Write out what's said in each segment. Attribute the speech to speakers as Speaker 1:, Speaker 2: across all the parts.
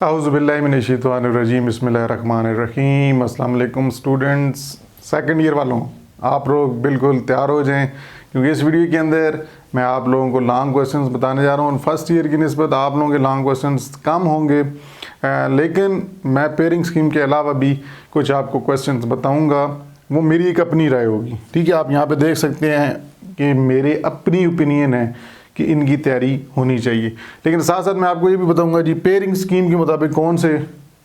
Speaker 1: औज़ुबिल्लाहिमिनश्शैतानिर्रजीम बिस्मिल्लाहिर्रहमानिर्रहीम। अस्सलाम वालेकुम स्टूडेंट्स, सेकंड ईयर वालों, आप लोग बिल्कुल तैयार हो जाएं क्योंकि इस वीडियो के अंदर मैं आप लोगों को लॉन्ग क्वेश्चंस बताने जा रहा हूँ। फर्स्ट ईयर की निस्बत आप लोगों के लॉन्ग क्वेश्चंस कम होंगे, लेकिन मैं पेयरिंग स्कीम के अलावा भी कुछ आपको क्वेश्चंस बताऊँगा। वो मेरी एक अपनी राय होगी, ठीक है। आप यहाँ पर देख सकते हैं कि मेरे अपनी ओपिनियन है कि इनकी तैयारी होनी चाहिए, लेकिन साथ साथ मैं आपको ये भी बताऊंगा जी पेयरिंग स्कीम के मुताबिक कौन से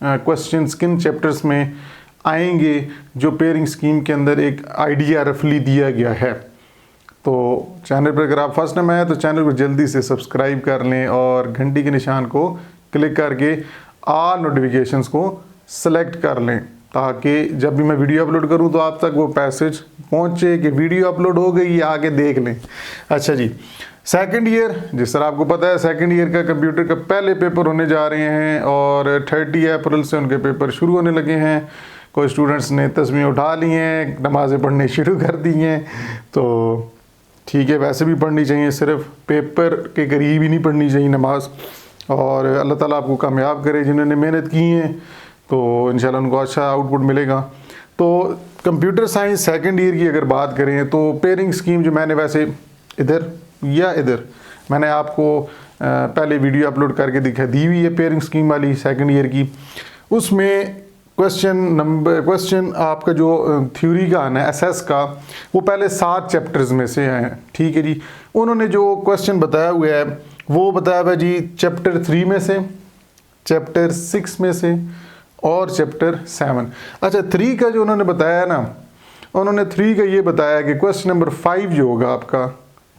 Speaker 1: क्वेश्चंस किन चैप्टर्स में आएंगे जो पेयरिंग स्कीम के अंदर एक आइडिया रफली दिया गया है। तो चैनल पर अगर आप फर्स्ट टाइम आए तो चैनल को जल्दी से सब्सक्राइब कर लें और घंटी के निशान को क्लिक करके ऑल नोटिफिकेशंस को सेलेक्ट कर लें, ताकि जब भी मैं वीडियो अपलोड करूं तो आप तक वो पैसेज पहुंचे कि वीडियो अपलोड हो गई, आगे देख लें। अच्छा जी, सेकंड ईयर, जिस तरह आपको पता है सेकंड ईयर का कंप्यूटर का पहले पेपर होने जा रहे हैं और 30 अप्रैल से उनके पेपर शुरू होने लगे हैं। कोई स्टूडेंट्स ने तस्वीरें उठा ली हैं, नमाज़ें पढ़ने शुरू कर दी हैं, तो ठीक है, वैसे भी पढ़नी चाहिए, सिर्फ पेपर के करीब ही नहीं पढ़नी चाहिए नमाज। और अल्लाह ताला आपको कामयाब करे, जिन्होंने मेहनत की हैं तो इंशाल्लाह उनको अच्छा आउटपुट मिलेगा। तो कंप्यूटर साइंस सेकंड ईयर की अगर बात करें तो पेयरिंग स्कीम जो मैंने वैसे इधर मैंने आपको पहले वीडियो अपलोड करके दी हुई है पेयरिंग स्कीम वाली सेकंड ईयर की। उसमें क्वेश्चन आपका जो थ्योरी का आना है एसएस का, वो पहले 7 चैप्टर्स में से हैं, ठीक है जी। उन्होंने जो क्वेश्चन बताया हुआ है वो बताया हुआ जी चैप्टर 3 में से, चैप्टर 6 में से और चैप्टर 7। अच्छा, 3 का जो उन्होंने बताया ना, उन्होंने 3 का ये बताया कि क्वेश्चन नंबर 5 जो होगा आपका,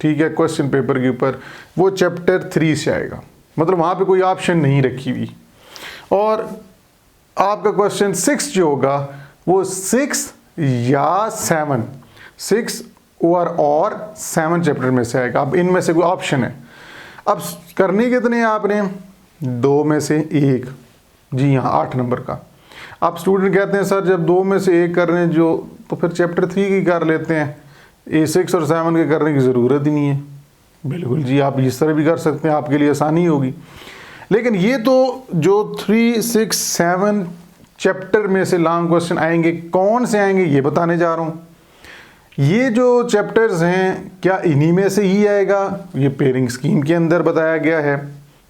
Speaker 1: ठीक है, क्वेश्चन पेपर के ऊपर, वो चैप्टर 3 से आएगा, मतलब वहाँ पे कोई ऑप्शन नहीं रखी हुई। और आपका क्वेश्चन 6 जो होगा वो 6 या 7, 6 और 7 चैप्टर में से आएगा। अब इनमें से कोई ऑप्शन है। अब करने कितने हैं आपने? 2 में से 1, जी हाँ, 8 नंबर का। आप स्टूडेंट कहते हैं सर जब 2 में से 1 कर रहे हैं जो, तो फिर चैप्टर 3 की कर लेते हैं, ये 6 और 7 के करने की ज़रूरत ही नहीं है। बिल्कुल जी, आप इस तरह भी कर सकते हैं, आपके लिए आसानी होगी। लेकिन ये तो जो 3, 6, 7 चैप्टर में से लॉन्ग क्वेश्चन आएंगे, कौन से आएंगे ये बताने जा रहा हूँ। ये जो चैप्टर्स हैं क्या इन्हीं में से ही आएगा? ये पेयरिंग स्कीम के अंदर बताया गया है,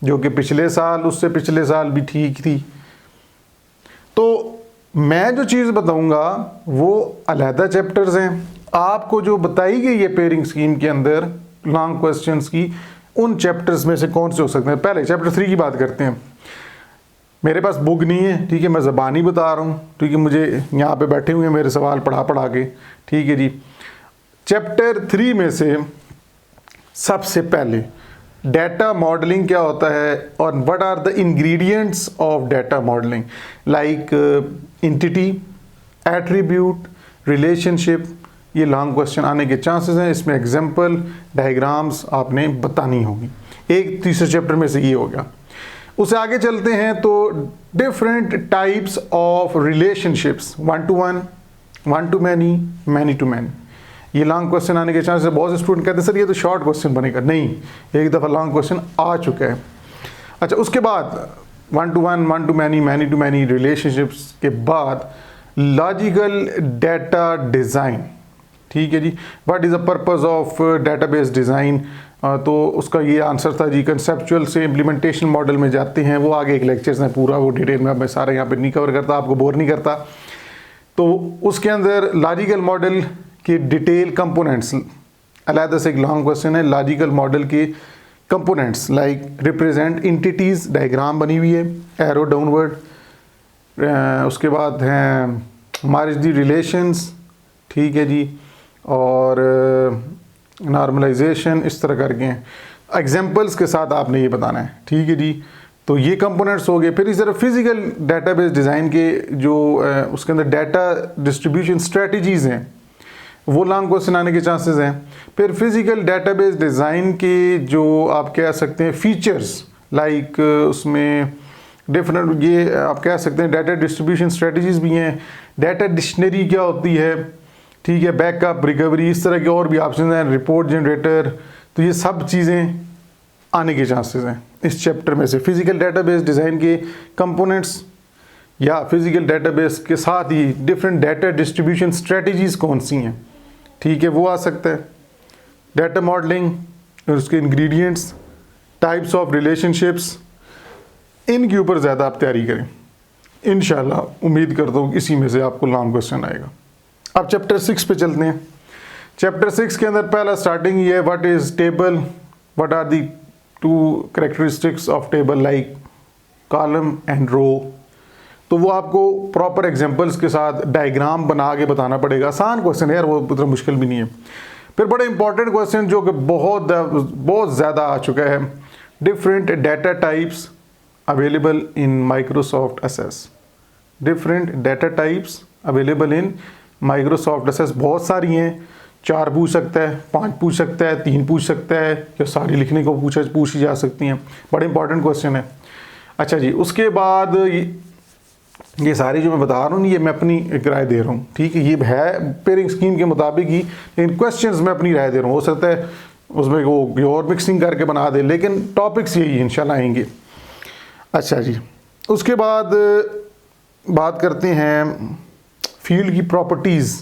Speaker 1: जो कि पिछले साल, उससे पिछले साल भी ठीक थी। तो मैं जो चीज़ बताऊँगा वो अलहदा चैप्टर्स हैं। आपको जो बताई गई है पेयरिंग स्कीम के अंदर लॉन्ग क्वेश्चंस की, उन चैप्टर्स में से कौन से हो सकते हैं। पहले चैप्टर 3 की बात करते हैं। मेरे पास बुक नहीं है, ठीक है, मैं ज़बानी बता रहा हूँ, ठीक है, मुझे यहाँ पे बैठे हुए मेरे सवाल पढ़ा के, ठीक है जी। चैप्टर 3 में से सबसे पहले डाटा मॉडलिंग क्या होता है और what are the ingredients of data modelling, like entity, attribute, relationship, ये लॉन्ग क्वेश्चन आने के चांसेस हैं। इसमें एग्जाम्पल, डायग्राम्स आपने बतानी होगी। एक तीसरे चैप्टर में से ये हो गया। उससे आगे चलते हैं तो different types of relationships, 1 to 1, 1 to many, many to many, ये लॉन्ग क्वेश्चन आने के चांसेस। बहुत से स्टूडेंट कहते हैं सर ये तो शॉर्ट क्वेश्चन बनेगा। नहीं, एक दफ़ा लॉन्ग क्वेश्चन आ चुका है। अच्छा, उसके बाद 1 to 1, 1 to many, many to many relationships के बाद लॉजिकल डाटा डिज़ाइन, ठीक है जी। What is the purpose of database design, तो उसका ये आंसर था जी कंसेप्चुअल से इम्प्लीमेंटेशन मॉडल में जाते हैं। वो आगे एक लेक्चर्स हैं पूरा, वो डिटेल में मैं सारा यहाँ पे नहीं कवर करता, आपको बोर नहीं करता। तो उसके अंदर लॉजिकल मॉडल के डिटेल कंपोनेंट्स, अलहदा से एक लॉन्ग क्वेश्चन है। लॉजिकल मॉडल के components like represent entities, diagram बनी हुई है, एरो डाउनवर्ड। उसके बाद हैं मार्ज दी रिलेशंस, ठीक है जी, और नॉर्मलाइजेशन, इस तरह करके एग्जांपल्स के साथ आपने ये बताना है, ठीक है जी। तो ये कंपोनेंट्स हो गए। फिर इस तरह फिजिकल डेटाबेस डिज़ाइन के जो उसके अंदर डाटा डिस्ट्रीब्यूशन स्ट्रेटजीज़ हैं, वो लॉन्ग क्वेश्चन आने के चांसेस हैं। फिर फिजिकल डेटाबेस डिज़ाइन के जो आप कह सकते हैं फीचर्स, लाइक उसमें डिफरेंट, ये आप कह सकते हैं डाटा डिस्ट्रीब्यूशन स्ट्रेटजीज़ भी हैं। डाटा डिक्शनरी क्या होती है, ठीक है, बैकअप, रिकवरी, इस तरह के और भी ऑप्शन हैं, रिपोर्ट जनरेटर। तो ये सब चीज़ें आने के चांसेस हैं इस चैप्टर में से। फिजिकल डेटाबेस डिज़ाइन के कंपोनेंट्स या फिजिकल डेटाबेस के साथ ही डिफरेंट डाटा डिस्ट्रीब्यूशन स्ट्रेटजीज़ कौन सी हैं, ठीक है, वो आ सकता है। डाटा मॉडलिंग और उसके इंग्रेडिएंट्स, टाइप्स ऑफ रिलेशनशिप्स, इनके ऊपर ज़्यादा आप तैयारी करें। इंशाल्लाह उम्मीद करता हूँ इसी में से आपको लॉन्ग क्वेश्चन आएगा। अब चैप्टर 6 पे चलते हैं। चैप्टर 6 के अंदर पहला स्टार्टिंग ये है, what is table, what are the two characteristics of table like column and row. तो वो आपको प्रॉपर एग्जांपल्स के साथ डायग्राम बना के बताना पड़ेगा। आसान क्वेश्चन है यार, वो उतना मुश्किल भी नहीं है। फिर बड़े इंपॉर्टेंट क्वेश्चन जो कि बहुत ज़्यादा आ चुका है, different data types available in Microsoft Access. Different data types available in Microsoft Access बहुत सारी हैं, 4 पूछ सकता है, 5 पूछ सकता है, 3 पूछ सकता है, या सारी लिखने को पूछी जा सकती हैं। बड़े इंपॉर्टेंट क्वेश्चन है। अच्छा जी, उसके बाद ये सारी जो मैं बता रहा हूँ ये मैं अपनी एक राय दे रहा हूँ, ठीक है, ये है पेयरिंग स्कीम के मुताबिक ही, लेकिन क्वेश्चंस मैं अपनी राय दे रहा हूँ। हो सकता है उसमें वो और मिक्सिंग करके बना दे, लेकिन टॉपिक्स यही इंशाल्लाह आएंगे। अच्छा जी, उसके बाद बात करते हैं फील्ड की प्रॉपर्टीज़।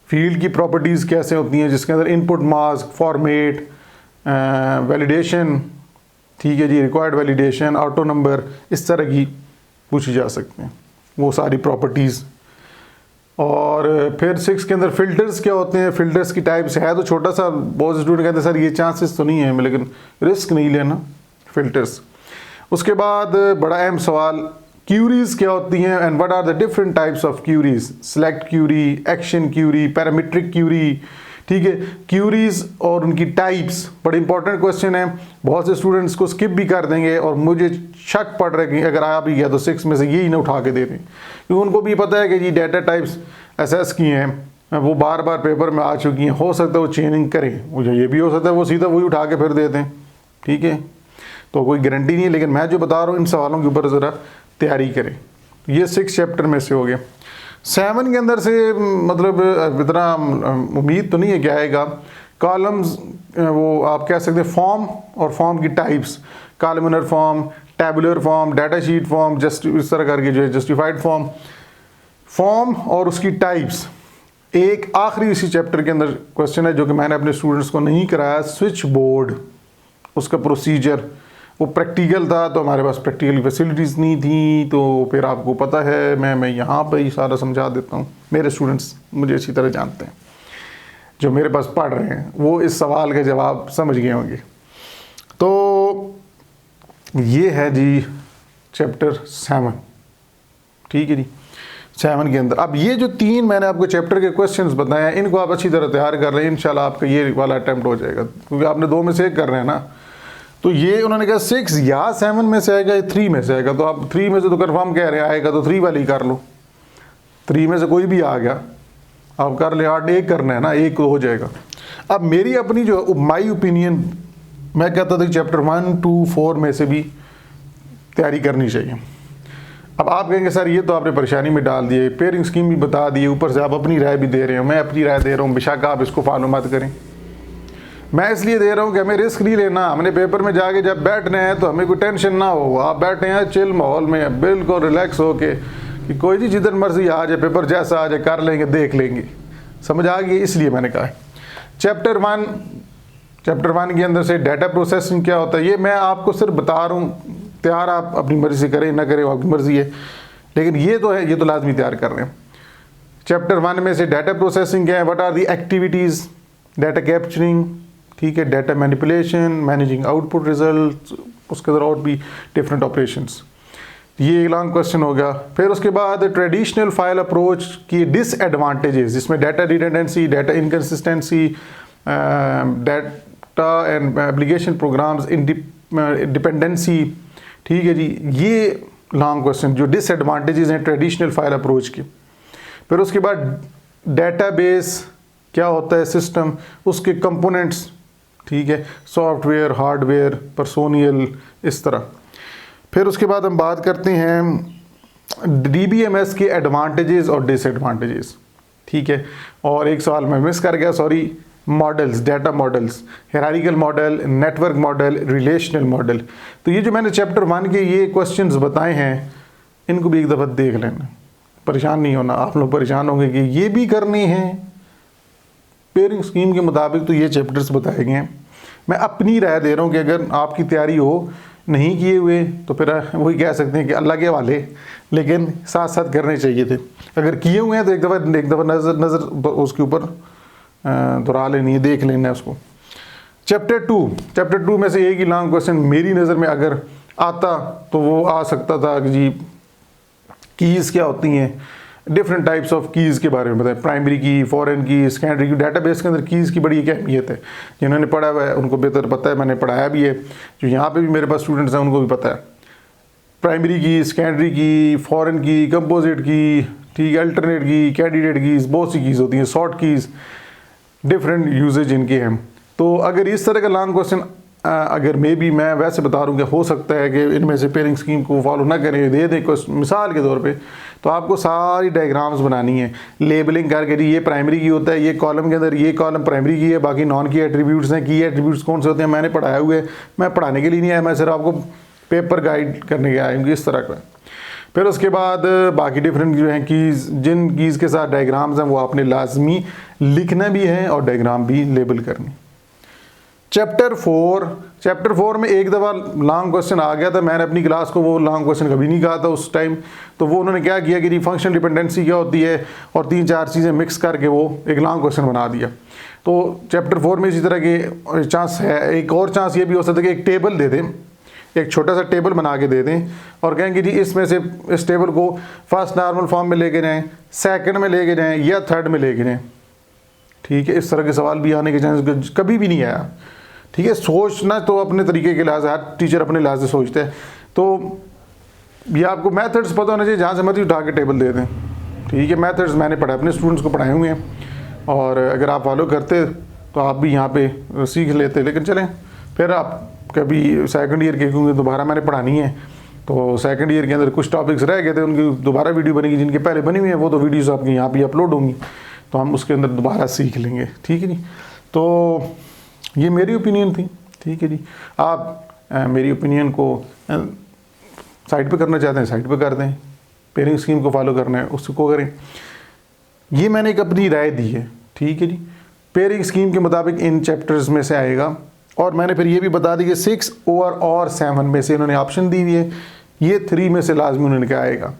Speaker 1: फील्ड की प्रॉपर्टीज़ कैसे होती हैं, जिसके अंदर इनपुट मास्क, फॉर्मेट, वैलिडेशन, ठीक है जी, रिक्वायर्ड वैलिडेशन, ऑटो नंबर, इस तरह की पूछी जा सकते हैं वो सारी प्रॉपर्टीज़। और फिर 6 के अंदर फ़िल्टर्स क्या होते हैं, फ़िल्टर्स की टाइप्स है तो छोटा सा, बहुत स्टूडेंट कहते हैं सर ये चांसेस तो नहीं है, लेकिन रिस्क नहीं लेना, फ़िल्टर्स। उसके बाद बड़ा अहम सवाल, क्यूरीज क्या होती हैं and what are the different types of queries, select query, action query, parametric query, ठीक है, क्यूरीज और उनकी टाइप्स बड़े इंपॉर्टेंट क्वेश्चन है। बहुत से स्टूडेंट्स को स्किप भी कर देंगे और मुझे शक पड़ रहा है कि अगर आ भी गया तो 6 में से यही ना उठा के दे दें, क्योंकि उनको भी पता है कि जी डाटा टाइप्स एसेस की हैं, वो बार बार पेपर में आ चुकी हैं, हो सकता है वो चेंजिंग करें, मुझे ये भी हो सकता है वो सीधा वही उठा के फिर दे दें, ठीक है, तो कोई गारंटी नहीं है। लेकिन मैं जो बता रहा हूँ इन सवालों के ऊपर ज़रा तैयारी करें। ये 6 चैप्टर में से हो गया। 7 के अंदर से मतलब इतना उम्मीद तो नहीं है कि आएगा। कॉलम्स वो आप कह सकते हैं फॉर्म और फॉर्म की types, columnar form, tabular form, data sheet form, इस तरह करके जो है जस्टिफाइड फॉर्म और उसकी टाइप्स। एक आखिरी इसी चैप्टर के अंदर क्वेश्चन है जो कि मैंने अपने स्टूडेंट्स को नहीं कराया, स्विच बोर्ड, उसका प्रोसीजर। वो प्रैक्टिकल था तो हमारे पास प्रैक्टिकल फैसिलिटीज़ नहीं थी, तो फिर आपको पता है मैं यहाँ पर ही सारा समझा देता हूँ। मेरे स्टूडेंट्स मुझे अच्छी तरह जानते हैं, जो मेरे पास पढ़ रहे हैं वो इस सवाल का जवाब समझ गए होंगे। तो ये है जी चैप्टर 7, ठीक है जी। 7 के अंदर अब ये जो 3 मैंने आपको चैप्टर के क्वेश्चंस बताए हैं, इनको आप अच्छी तरह तैयार कर रहे हैं, इंशाल्लाह आपका ये वाला अटैम्प्ट हो जाएगा, क्योंकि आपने 2 में से 1 कर रहे हैं ना। तो ये उन्होंने कहा 6 या 7 में से आएगा या 3 में से आएगा, तो आप 3 में से तो कन्फर्म कह रहे हैं आएगा, तो 3 वाली कर लो। 3 में से कोई भी आ गया आप कर ले, 8 1 करना है ना, 1 हो जाएगा। अब मेरी अपनी जो माई ओपिनियन, मैं कहता था कि चैप्टर 1 2 4 में से भी तैयारी करनी चाहिए। अब आप कहेंगे सर ये तो आपने परेशानी में डाल दिए, पेयरिंग स्कीम भी बता दिए, ऊपर से आप अपनी राय भी दे रहे हो। मैं अपनी राय दे रहा हूँ, बेशक आप इसको फॉलो मत करें। मैं इसलिए दे रहा हूँ कि हमें रिस्क नहीं लेना। हमने पेपर में जाके जब बैठने हैं तो हमें कोई टेंशन ना हो, आप बैठे हैं चिल माहौल में, बिल्कुल रिलैक्स होके कि कोई जी जिधर मर्जी आ जाए, पेपर जैसा आ जाए कर लेंगे, देख लेंगे। समझ आ गई? इसलिए मैंने कहा चैप्टर 1 के अंदर से डाटा प्रोसेसिंग क्या होता है ये मैं आपको सिर्फ बता रहा हूँ। तैयार आप अपनी मर्ज़ी से करें ना करें, आपकी मर्ज़ी है, लेकिन ये तो है, ये तो लाजमी तैयार कर रहे हैं। चैप्टर 1 में से डाटा प्रोसेसिंग क्या है, what are the activities, data capturing, ठीक है, data manipulation, managing output result, उसके अंदर और भी डिफरेंट ऑपरेशंस। ये एक लॉन्ग क्वेश्चन होगा। फिर उसके बाद ट्रेडिशनल फाइल अप्रोच की डिसएडवांटेजेस, जिसमें data redundancy, data inconsistency, data and application programs dependency, ठीक है जी, ये लॉन्ग क्वेश्चन जो डिसएडवांटेजेस हैं ट्रेडिशनल फाइल अप्रोच की। फिर उसके बाद डेटाबेस क्या होता है, सिस्टम, उसके कंपोनेंट्स, ठीक है, सॉफ्टवेयर, हार्डवेयर, पर्सोनियल, इस तरह। फिर उसके बाद हम बात करते हैं DBMS के एडवांटेजेस और डिसएडवांटेजेस, ठीक है। और एक सवाल मैं मिस कर गया, sorry, models, data models, hierarchical model, network model, relational model. तो ये जो मैंने चैप्टर 1 के ये क्वेश्चंस बताए हैं, इनको भी एक दफ़ा देख लेना, परेशान नहीं होना। आप लोग परेशान होंगे कि ये भी करने हैं। पेयरिंग स्कीम के मुताबिक तो ये चैप्टर्स बताए गए हैं। मैं अपनी राय दे रहा हूँ कि अगर आपकी तैयारी हो नहीं किए हुए तो फिर वही कह सकते हैं कि अल्लाह के वाले, लेकिन साथ साथ करने चाहिए थे। अगर किए हुए हैं तो एक दफ़ा नज़र उसके ऊपर दोहरा लेनी है, देख लेना है उसको। चैप्टर 2 में से एक ही लॉन्ग क्वेश्चन मेरी नज़र में अगर आता तो वो आ सकता था कि जी कीज़ क्या होती हैं, डिफरेंट टाइप्स ऑफ कीज़ के बारे में बताएं। प्राइमरी की, फॉरेन की, सेकेंडरी की। डाटाबेस के अंदर कीज़ की बड़ी एक अहमियत है। जिन्होंने पढ़ा हुआ है उनको बेहतर पता है, मैंने पढ़ाया भी है। जो यहाँ पे भी मेरे पास स्टूडेंट्स हैं उनको भी पता है। प्राइमरी की, सेकेंडरी की, फॉरेन की, कंपोजिट की, ठीक है, अल्टरनेट की, कैंडिडेट कीज़, बहुत सी कीज़ होती हैं, शॉर्ट कीज़, डिफरेंट यूजेज इनके हैं। तो अगर इस तरह का लॉन्ग क्वेश्चन अगर मैं वैसे बता रहा हूँ कि हो सकता है कि इनमें से पेयरिंग स्कीम को फॉलो ना करें, दे दें मिसाल के तौर पे, तो आपको सारी डायग्राम्स बनानी है, लेबलिंग करके जी ये प्राइमरी की होता है, ये कॉलम के अंदर ये कॉलम प्राइमरी की है, बाकी नॉन की एट्रीब्यूट्स हैं। की एट्रीब्यूट्स कौन से होते हैं मैंने पढ़ाया हुआ है, मैं पढ़ाने के लिए नहीं आया, मैं सिर्फ आपको पेपर गाइड करने के आया हूँ इस तरह का। फिर उसके बाद बाकी डिफरेंट जो हैं कीज़, जिन कीज़ के साथ डायग्राम्स हैं वो आपने लाजमी लिखना भी है और डायग्राम भी लेबल करनी। चैप्टर 4 में एक दफ़ा लॉन्ग क्वेश्चन आ गया था। मैंने अपनी क्लास को वो लॉन्ग क्वेश्चन कभी नहीं कहा था उस टाइम। तो वो उन्होंने क्या किया कि फंक्शनल डिपेंडेंसी क्या होती है और 3-4 चीज़ें मिक्स करके वो एक लॉन्ग क्वेश्चन बना दिया। तो चैप्टर 4 में इसी तरह के चांस है। एक और चांस ये भी हो सकता है कि एक टेबल दे दें, एक छोटा सा टेबल बना के दे दें और कहेंगे जी इसमें से इस टेबल को फर्स्ट नॉर्मल फॉर्म में लेके जाएँ, सेकंड में लेके जाएँ या थर्ड में लेके जाएँ। ठीक है, इस तरह के सवाल भी आने के चांस कभी भी नहीं आया। ठीक है, सोचना तो अपने तरीके के लिहाज, हर टीचर अपने लिहाज से सोचते हैं। तो ये आपको मेथड्स पता होना चाहिए, जहाँ से मर्जी उठा के टेबल दे दें। ठीक है, मेथड्स मैंने पढ़ा, अपने स्टूडेंट्स को पढ़ाए हुए हैं और अगर आप फॉलो करते तो आप भी यहाँ पे सीख लेते। लेकिन चलें, फिर आप कभी सेकंड ईयर के, क्योंकि दोबारा मैंने पढ़ानी है, तो सेकंड ईयर के अंदर कुछ टॉपिक्स रह गए थे, उनकी दोबारा वीडियो बनेगी। जिनके पहले बनी हुई है वो तो वीडियोज़ आपकी यहाँ पर अपलोड होंगी, तो हम उसके अंदर दोबारा सीख लेंगे। ठीक है जी, तो ये मेरी ओपिनियन थी। ठीक है जी, आप मेरी ओपिनियन को साइड पे करना चाहते हैं साइड पे कर दें, पेयरिंग स्कीम को फॉलो करना है उसको करें। ये मैंने एक अपनी राय दी है। ठीक है जी, पेयरिंग स्कीम के मुताबिक इन चैप्टर्स में से आएगा। और मैंने फिर ये भी बता दी कि 6 और 7 में से इन्होंने ऑप्शन दी हुई है, ये 3 में से लाजमी उन्होंने क्या आएगा।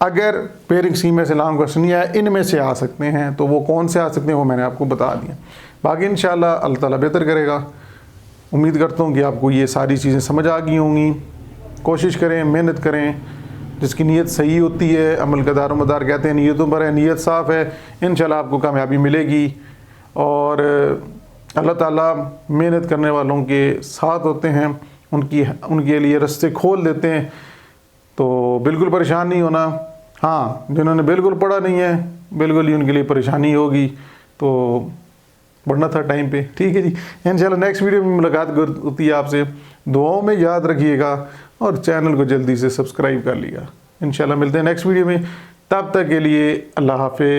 Speaker 1: अगर पेयरिंग स्कीम में से लॉन्ग क्वेश्चन नहीं आया, इनमें से आ सकते हैं, तो वो कौन से आ सकते हैं वो मैंने आपको बता दिया। बाकी इंशाल्लाह अल्लाह ताला बेहतर करेगा। उम्मीद करता हूँ कि आपको ये सारी चीज़ें समझ आ गई होंगी। कोशिश करें, मेहनत करें, जिसकी नीयत सही होती है अमल का दारोमदार कहते हैं नीयतों पर है। नीयत साफ़ है, इंशाल्लाह आपको कामयाबी मिलेगी। और अल्लाह ताला मेहनत करने वालों के साथ होते हैं, उनके लिए रास्ते खोल देते हैं। तो बिल्कुल परेशान नहीं होना। हाँ, जिन्होंने बिल्कुल पढ़ा नहीं है, बिल्कुल ही उनके लिए परेशानी होगी। तो पढ़ना था टाइम पे। ठीक है जी, इंशाल्लाह नेक्स्ट वीडियो में मुलाकात होती है आपसे। दुआओं में याद रखिएगा और चैनल को जल्दी से सब्सक्राइब कर लिया। इंशाल्लाह मिलते हैं नेक्स्ट वीडियो में, तब तक के लिए अल्लाह हाफ़िज़।